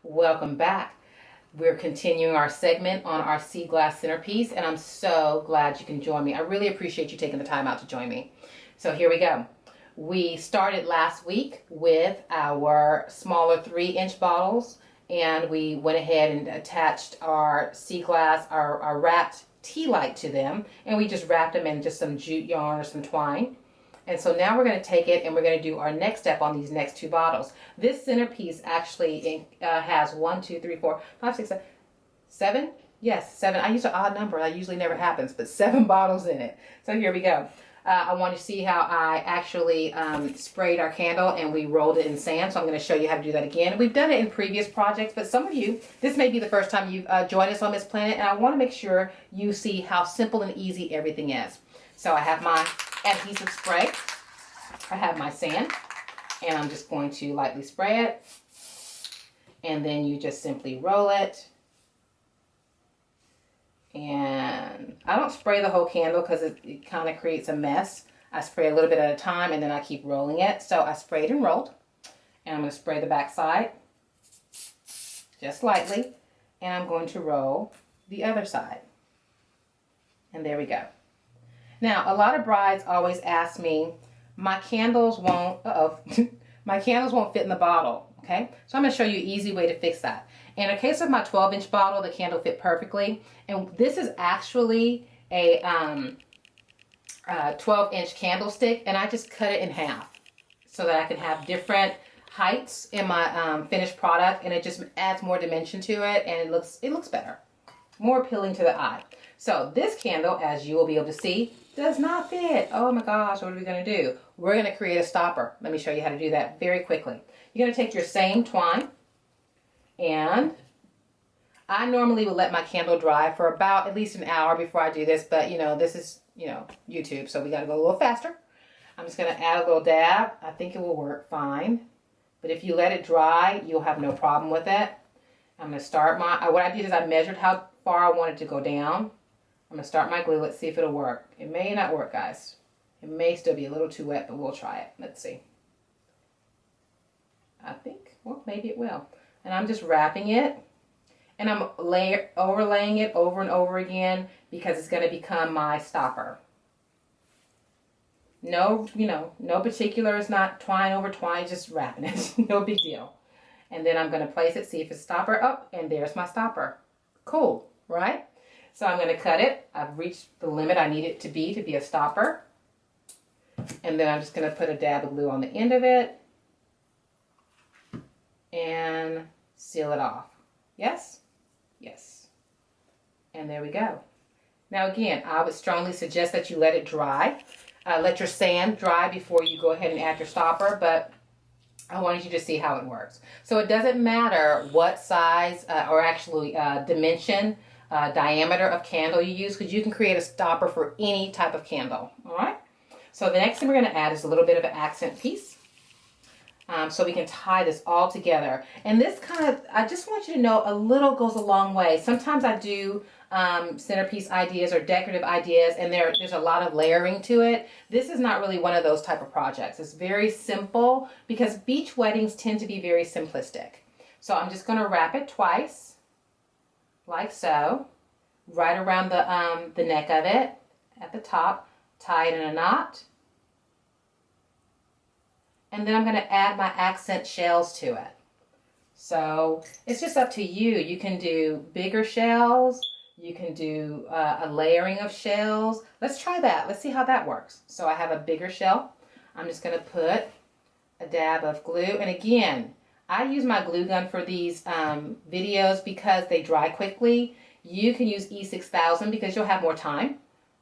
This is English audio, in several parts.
Welcome back. We're continuing our segment on our sea glass centerpiece, and I'm so glad you can join me. I really appreciate you taking the time out to join me. So here we go. We started last week with our smaller 3-inch bottles, and we went ahead and attached our sea glass, our wrapped tea light to them, and we just wrapped them in just some jute yarn or some twine. And so now we're going to take it and we're going to do our next step on these next two bottles. This centerpiece actually has 1, 2, 3, 4, 5, 6, 7. Yes, 7. I use an odd number. That usually never happens, but 7 bottles in it. So here we go. I want to see how I actually sprayed our candle and we rolled it in sand. So I'm going to show you how to do that again. We've done it in previous projects, but some of you, this may be the first time you've joined us on this planet, and I want to make sure you see how simple and easy everything is. So I have my adhesive spray. I have my sand, and I'm just going to lightly spray it, and then you just simply roll it. And I don't spray the whole candle because it kind of creates a mess. I spray a little bit at a time, and then I keep rolling it. So I sprayed and rolled, and I'm going to spray the back side just lightly, and I'm going to roll the other side. And there we go. Now, a lot of brides always ask me, my candles won't, my candles won't fit in the bottle, okay? So I'm going to show you an easy way to fix that. In a case of my 12-inch bottle, the candle fit perfectly. And this is actually a 12-inch candlestick, and I just cut it in half so that I can have different heights in my finished product, and it just adds more dimension to it, and it looks better, more appealing to the eye. So this candle, as you will be able to see, does not fit. Oh my gosh, what are we going to do? We're going to create a stopper. Let me show you how to do that very quickly. You're going to take your same twine, and I normally will let my candle dry for about at least an hour before I do this, but this is, YouTube, so we got to go a little faster. I'm just going to add a little dab. I think it will work fine, but if you let it dry, you'll have no problem with it. I'm going to start what I did is I measured how far I wanted to go down. I'm going to start my glue. Let's see if it'll work. It may not work, guys. It may still be a little too wet, but we'll try it. Let's see. I think, well, maybe it will. And I'm just wrapping it, and I'm overlaying it over and over again because it's going to become my stopper. No, no particular. It's not twine over twine, just wrapping it. No big deal. And then I'm going to place it, see if it's stopper. Oh, and there's my stopper. Cool, right? So I'm going to cut it. I've reached the limit I need it to be a stopper. And then I'm just going to put a dab of glue on the end of it and seal it off. Yes? Yes. And there we go. Now again, I would strongly suggest that you let it dry. Let your sand dry before you go ahead and add your stopper, but I wanted you to see how it works. So it doesn't matter what size or actually dimension, diameter of candle you use, because you can create a stopper for any type of candle. All right. So the next thing we're going to add is a little bit of an accent piece, so we can tie this all together. And this I just want you to know, a little goes a long way. Sometimes I do centerpiece ideas or decorative ideas, and there's a lot of layering to it. This is not really one of those type of projects. It's very simple because beach weddings tend to be very simplistic. So I'm just going to wrap it twice. Like so, right around the neck of it, at the top, tie it in a knot, and then I'm going to add my accent shells to it. So it's just up to you. You can do bigger shells, you can do a layering of shells. Let's try that. Let's see how that works. So I have a bigger shell. I'm just going to put a dab of glue, and again, I use my glue gun for these videos because they dry quickly. You can use E6000 because you'll have more time.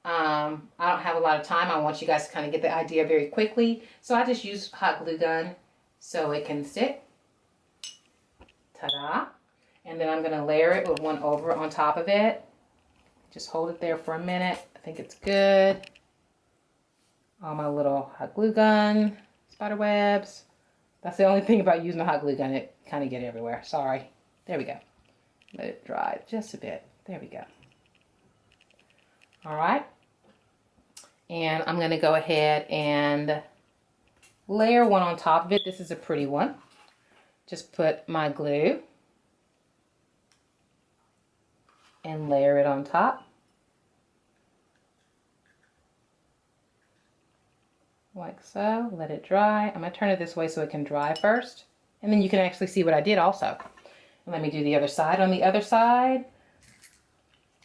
I don't have a lot of time. I want you guys to kind of get the idea very quickly. So I just use hot glue gun so it can stick. Ta-da. And then I'm going to layer it with one over on top of it. Just hold it there for a minute. I think it's good. All my little hot glue gun, spider webs. That's the only thing about using a hot glue gun. It kind of get everywhere. Sorry. There we go. Let it dry just a bit. There we go. All right. And I'm going to go ahead and layer one on top of it. This is a pretty one. Just put my glue and layer it on top. Like so. Let it dry. I'm going to turn it this way so it can dry first. And then you can actually see what I did also. And let me do the other side. On the other side,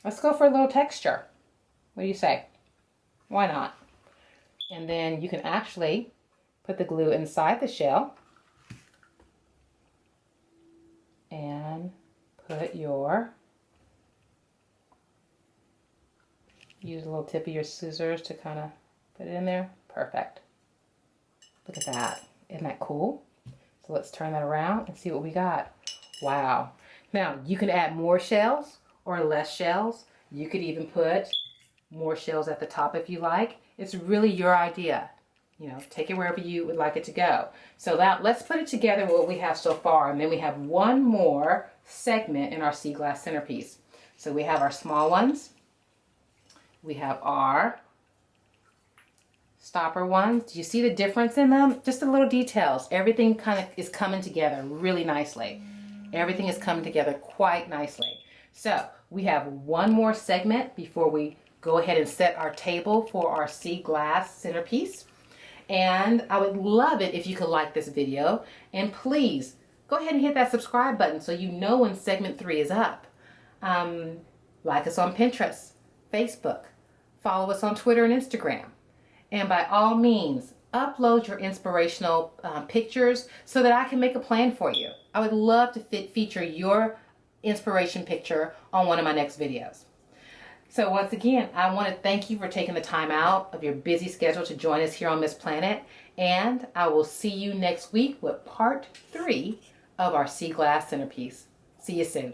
let's go for a little texture. What do you say? Why not? And then you can actually put the glue inside the shell and put your, use a little tip of your scissors to kind of put it in there. Perfect. Look at that. Isn't that cool? So let's turn that around and see what we got. Wow. Now you can add more shells or less shells. You could even put more shells at the top if you like. It's really your idea. You know, take it wherever you would like it to go. So now let's put it together what we have so far, and then we have one more segment in our sea glass centerpiece. So we have our small ones. We have our stopper ones. Do you see the difference in them? Just the little details. Everything kind of is coming together really nicely. Everything is coming together quite nicely. So we have one more segment before we go ahead and set our table for our sea glass centerpiece. And I would love it if you could like this video, and please go ahead and hit that subscribe button so you know when segment 3 is up. Like us on Pinterest, Facebook, follow us on Twitter and Instagram, and by all means upload your inspirational pictures so that I can make a plan for you. I would love to feature your inspiration picture on one of my next videos. So once again, I want to thank you for taking the time out of your busy schedule to join us here on Miss Planet. And I will see you next week with part 3 of our sea glass centerpiece. See you soon.